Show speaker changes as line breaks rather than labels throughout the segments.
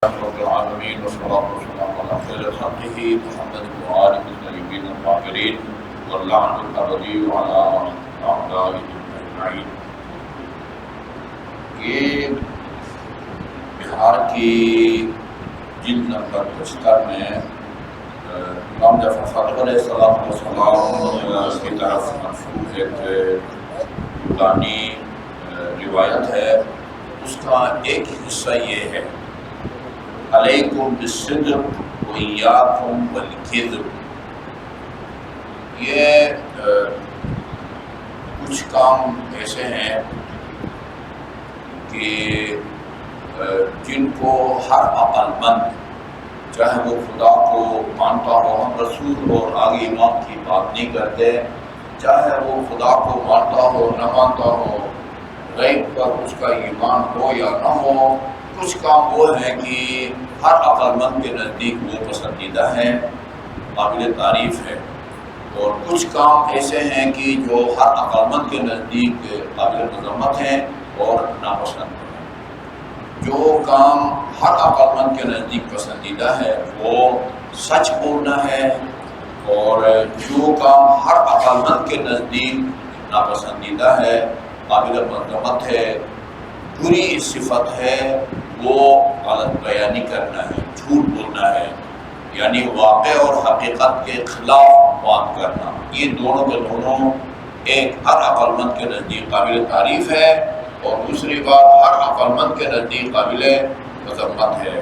رب العالمین والصلاة والسلام علی خیر خلقہ محمد وآلہ الطیبین الطاہرین واللعن الابدی علی اعدائهم اجمعین۔ یہ بہار کی جلد نمبر 75 میں امام جعفر صادق علیہ السلام کی طرف منسوب ایک پرانی روایت ہے، اس کا ایک حصہ یہ ہے: علیکم بالصدق وإیاکم والکذب۔ یہ کچھ کام ایسے ہیں کہ جن کو ہر عقل مند، چاہے وہ خدا کو مانتا ہو، ہم رسول اور آگے امام کی بات نہیں کرتے، چاہے وہ خدا کو مانتا ہو نہ مانتا ہو، غیب پر اس کا ایمان ہو یا نہ ہو، کچھ کام وہ ہیں کہ ہر عقل مند کے نزدیک وہ پسندیدہ ہیں، قابل تعریف ہے، اور کچھ کام ایسے ہیں کہ جو ہر عقل مند کے نزدیک قابل مذمت ہیں اور ناپسند ہیں۔ جو کام ہر عقل مند کے نزدیک پسندیدہ ہے وہ سچ بولنا ہے، اور جو کام ہر عقل مند کے نزدیک ناپسندیدہ ہے، قابل مذمت ہے، بری صفت ہے، وہ غلط بیانی کرنا ہے، جھوٹ بولنا ہے، یعنی واقع اور حقیقت کے خلاف بات کرنا۔ یہ دونوں کے دونوں ایک ہر عقل مند کے نزدیک قابل تعریف ہے، اور دوسری بات ہر عقل مند کے نزدیک قابل مذمت ہے۔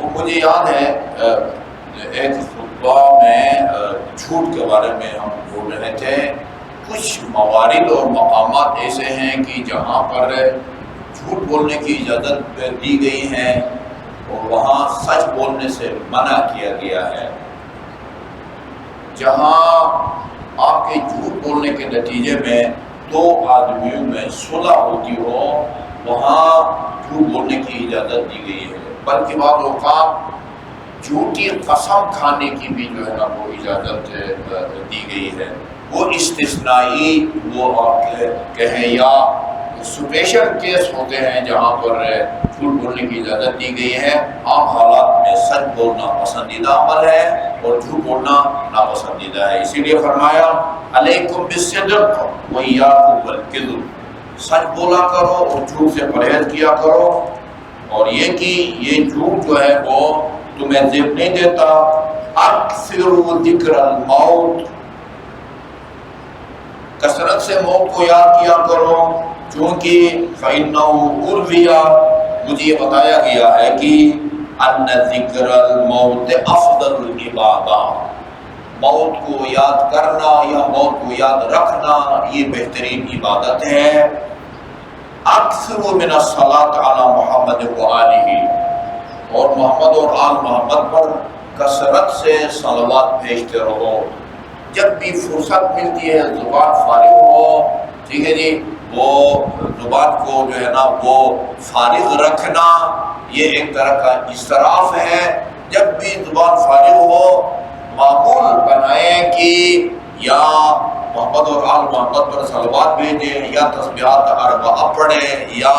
وہ مجھے یاد ہے ایک خطبہ میں جھوٹ کے بارے میں ہم بول رہے تھے۔ کچھ موارد اور مقامات ایسے ہیں کہ جہاں پر جھوٹ بولنے کی اجازت دی گئی ہے اور وہاں سچ بولنے سے منع کیا گیا ہے۔ جہاں آپ کے جھوٹ بولنے کے نتیجے میں دو آدمیوں میں صلح ہوتی ہو، وہاں جھوٹ بولنے کی اجازت دی گئی ہے، بلکہ بعض اوقات جھوٹی قسم کھانے کی بھی جو ہے نا وہ اجازت دی گئی ہے۔ وہ استثنائی وہ آپ کہیں یا اسپیشل کیس ہوتے ہیں جہاں پر جھوٹ بولنے کی اجازت دی گئی ہے۔ عام حالات میں سچ بولنا پسندیدہ عمل ہے اور جھوٹ بولنا ناپسندیدہ ہے۔ اسی لیے فرمایا علیکم بالصدق وإیاکم والکذب، سچ بولا کرو اور جھوٹ سے پرہیز کیا کرو، اور یہ کہ یہ جھوٹ جو ہے وہ تمہیں زیب نہیں دیتا۔ اکثروا ذکر الموت، کثرت سے موت کو یاد کیا کرو، چونکہ فَإِنَّهُ أُرْوِيَ، مجھے یہ بتایا گیا ہے کہ أَنَّ ذِكْرَ الْمَوْتِ أَفْضَلُ الْعِبَادَةِ، موت کو یاد کرنا یا موت کو یاد رکھنا یہ بہترین عبادت ہے۔ أَكْثِرُوا مِنَ الصَّلَاةِ عَلَى مُحَمَّدٍ وَآلِهِ، اور محمد اور آل محمد پر کثرت سے صلوات بھیجتے رہو۔ جب بھی فرصت ملتی ہے، زبان فارغ ہو، ٹھیک ہے جی، وہ زبان کو جو ہے نا وہ فارغ رکھنا یہ ایک طرح کا اسراف ہے۔ جب بھی زبان فارغ ہو معمول بنائیں کہ یا محمد اور آل محمد پر صلوات بھیجیں، یا تسبیحات اربعہ پڑھیں، یا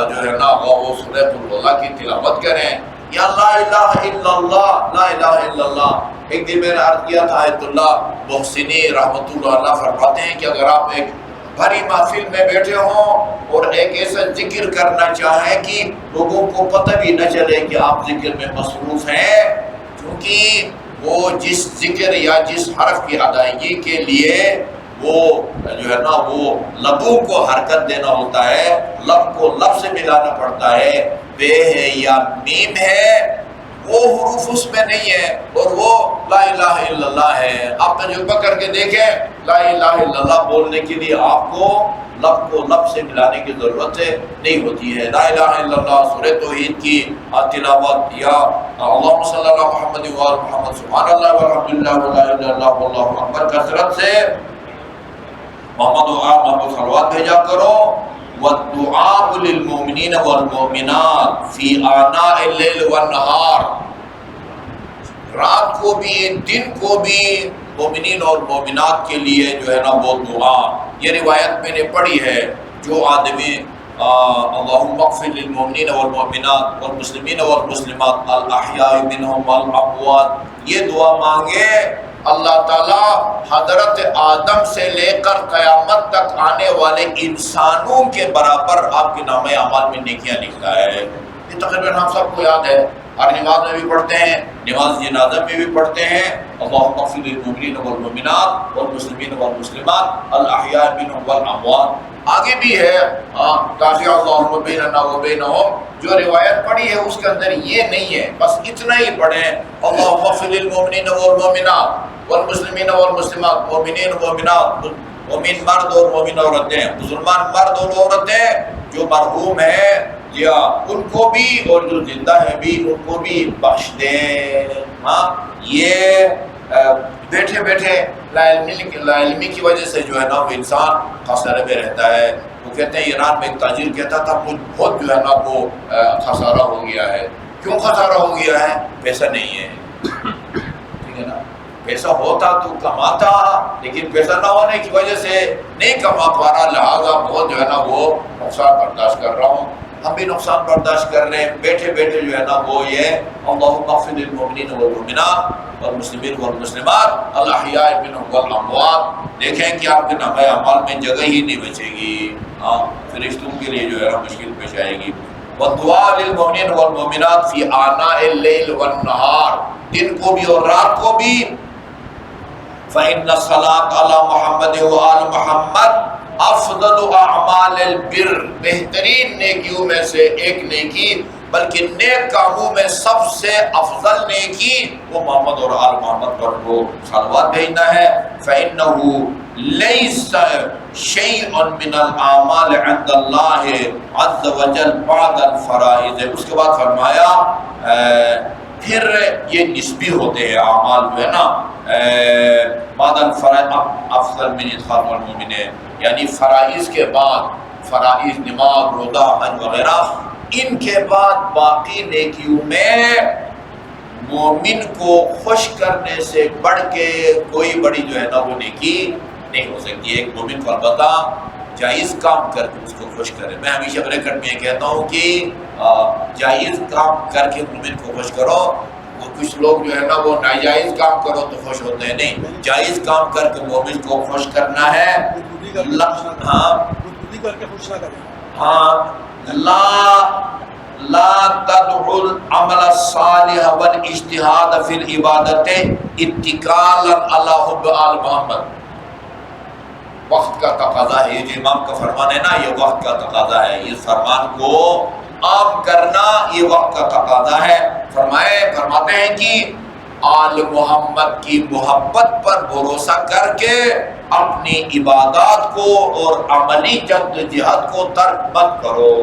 جو ہے نا وہ سورۃ اللہ کی تلاوت کریں، یا لا الہ الا اللہ، لا الہ الا اللہ۔ ایک دن میں نے عرض کیا تھا، آیت اللہ محسنی رحمۃ اللہ علیہ فرماتے ہیں کہ اگر آپ ایک بھری محفل میں بیٹھے ہوں اور ایک ایسا ذکر کرنا چاہیں کہ لوگوں کو پتہ بھی نہ چلے کہ آپ ذکر میں مصروف ہیں، کیونکہ وہ جس ذکر یا جس حرف کی ادائیگی کے لیے وہ جو ہے نا وہ لبوں کو حرکت دینا ہوتا ہے، لب کو لب سے ملانا پڑتا ہے، بے ہے یا میم ہے، وہ حروف اس میں نہیں ہے، اور وہ لا الہ الا اللہ ہے۔ آپ تجربہ کر کے دیکھیں، لا الہ الا اللہ بولنے کے لیے آپ کو لب سے ملانے کی ضرورت نہیں ہوتی ہے۔ لا الہ الا اللہ سورہ توحید کی تلاوت، یا اللہم صلی اللہ محمد وآل محمد، سبحان اللہ والحمد للہ ولا الہ الا اللہ واللہ اکبر، کثرت سے محمد و آل محمد صلوات بھیجا کرو۔ وَالدُّعَاءُ لِلْمُؤْمِنِينَ وَالْمُؤْمِنَاتِ فِي آنَاءِ اللَّيْلِ وَالنَّهَارِ، رات کو بھی دن کو بھی مومنین اور مومنات کے لیے جو ہے نا وہ دعا، یہ روایت میں نے پڑھی ہے، جو آدمی اللہم اغفر للمؤمنین والمؤمنات والمسلمین والمسلمات الاحیاء منہم والاموات، یہ دعا مانگے اللہ تعالیٰ حضرت آدم سے لے کر قیامت تک آنے والے انسانوں کے برابر آپ کے نامہ اعمال میں نیکیاں لکھتا ہے۔ یہ تقریباً ہم سب کو یاد ہے، ہر نماز میں بھی پڑھتے ہیں، نماز جنازہ میں بھی پڑھتے ہیں، اللہم اغفر للمؤمنین والمؤمنات والمسلمین والمسلمات الاحیاء منہم والاموات۔ آگے بھی ہے تاخیر اللہم بیننا و بینہم، جو روایت پڑھی ہے اس کے اندر یہ نہیں ہے، بس اتنا ہی پڑھیں اللہم اغفر للمؤمنین والمؤمنات والمسلمین والمسلمات، مومنین مومنات، مومن مرد اور مومن عورتیں، مسلمان مرد اور عورتیں جو مرحوم ہیں یا ان کو بھی اور جو زندہ ہیں بھی ان کو بھی بخش دیں۔ ہاں یہ بیٹھے بیٹھے لا علمی کی وجہ سے جو ہے نا وہ انسان خسارے میں رہتا ہے۔ وہ کہتے ہیں ایران میں ایک تاجر کہتا تھا مجھ بہت جو ہے نا وہ خسارہ ہو گیا ہے۔ کیوں خسارہ ہو گیا ہے؟ پیسہ نہیں ہے، ٹھیک ہے نا، پیسہ ہوتا تو کماتا، لیکن پیسہ نہ ہونے کی وجہ سے نہیں کما پا رہا، لہٰذا بہت جو ہے نا وہ نقصان برداشت کر رہا ہوں۔ ہم بھی نقصان برداشت کر رہے ہیں بیٹھے بیٹھے جو ہے نا وہ یہ اللہم اغفر للمؤمنین والمؤمنات والمسلمین والمسلمات الاحیاء منہم والاموات۔ دیکھیں کہ آپ کے نامہ اعمال میں جگہ ہی نہیں بچے گی، ہاں فرشتوں کے لیے جو ہے نا مشکل پیش آئے گی۔ والدعاء للمؤمنین والمؤمنات فی آناء اللیل والنہار، دن کو بھی اور رات کو بھی۔ فإن الصلاة علی محمد وآل محمد افضل اعمال البر، بہترین نیکیوں میں سے ایک نیکی، بلکہ نیک کاموں میں سب سے افضل نیکی وہ محمد اور آل محمد پر وہ صلوات بھیجنا ہے۔ فإنه ليس شيء من الأعمال عند الله عز وجل بعد الفرائض۔ اس کے بعد فرمایا پھر یہ نسبی ہوتے ہیں اعمال جو ہے نا، بعد الفرائض افضل من ادخال المؤمنین، یعنی فرائض کے بعد، فرائض نماز روزہ حج وغیرہ، ان کے بعد باقی نیکیوں میں مومن کو خوش کرنے سے بڑھ کے کوئی بڑی جو ہے نا وہ نیکی نہیں ہو سکتی۔ ایک مومن کو البتہ جائز کام کر کے اس کو خوش کرے۔ میں ہمیشہ بریکٹ میں یہ کہتا ہوں کہ جائز کام کر کے مومن کو خوش کرو۔ وہ کچھ لوگ جو ہے نا وہ ناجائز کام کرو تو خوش ہوتے ہیں، نہیں، جائز کام کر کے مومن کو خوش کرنا ہے۔ لا تدعو العمل الصالح والاجتهاد في العبادت اتکالا علی حب آل محمد۔ وقت کا تقاضا ہے، یہ جو امام کا فرمان ہے نا، یہ وقت کا تقاضا ہے، اس فرمان کو عام کرنا یہ وقت کا تقاضا ہے۔ فرماتے ہیں کہ آل محمد کی محبت پر بھروسہ کر کے اپنی عبادات کو اور عملی جد جہاد کو ترک مت کرو۔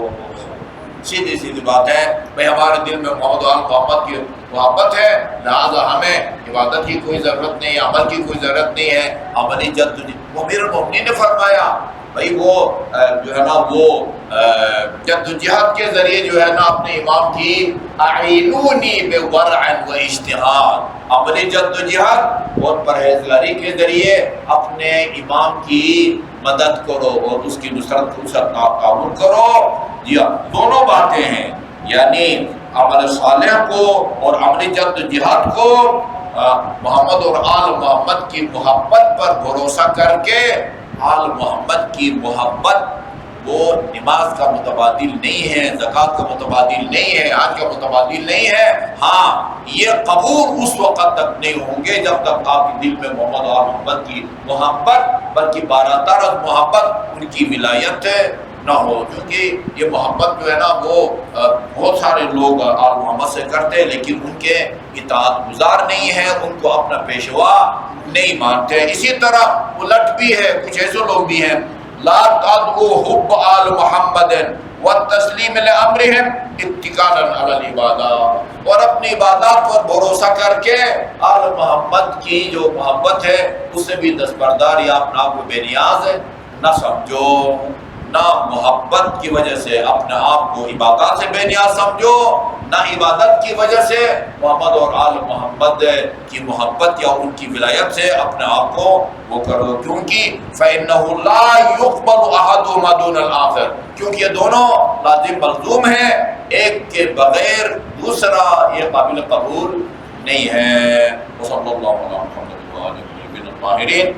سیدھی سیدھی بات ہے بھائی، ہمارے دل میں محمد و آل محمد کی محبت ہے، لہذا ہمیں عبادت کی کوئی ضرورت نہیں ہے، عمل کی کوئی ضرورت نہیں ہے، عملی جد وہ امیر المؤمنین نے فرمایا بھائی وہ جو ہے نا وہ جد و جہاد کے ذریعے جو ہے نا اپنے امام کی اعینونی بورع و اجتہاد، عملی جد و جہاد اور پرہیزگاری کے ذریعے اپنے امام کی مدد کرو اور اس کی نصرت کو تعاون کرو۔ جی دونوں باتیں ہیں، یعنی عمل صالح کو اور عملی جد و جہاد کو محمد اور آل محمد کی محبت پر بھروسہ کر کے۔ آل محمد کی محبت وہ نماز کا متبادل نہیں ہے، زکوٰۃ کا متبادل نہیں ہے، حج کا متبادل نہیں ہے۔ ہاں یہ قبول اس وقت تک نہیں ہوں گے جب تک آپ کے دل میں محمد اور محمد کی محبت بلکہ بارہ محبت ان کی ولایت نہ ہو، کیونکہ یہ محبت جو ہے نا وہ بہت سارے لوگ آل محمد سے کرتے ہیں لیکن ان کے اطاعت گزار نہیں ہیں، ان کو اپنا پیشوا نہیں مانتے۔ اسی طرح الٹ بھی ہے، کچھ ایسے لوگ بھی ہیں لا تدعو حب آل محمد والتسلیم لامرہم اتکالا علی العبادات، اور اپنی عبادات پر بھروسہ کر کے آل محمد کی جو محبت ہے اس سے بھی دستبردار یا اپنا آپ کو بے نیاز نہ سمجھو۔ نہ محبت کی وجہ سے اپنے آپ کو عبادات سے بے نیاز سمجھو، نہ عبادت کی وجہ سے محمد اور آل محمد کی محبت یا ان کی ولایت سے اپنے آپ کو وہ کرو، کیونکہ فَإِنَّهُ لَا يُقْبَلُ أَحَدُهُمَا دُونَ الْآخِرِ، کیونکہ یہ دونوں لازم ملزوم ہیں، ایک کے بغیر دوسرا یہ قابل قبول نہیں ہے۔ وصلی اللہ علیہ محمد وآلہ الطاہرین۔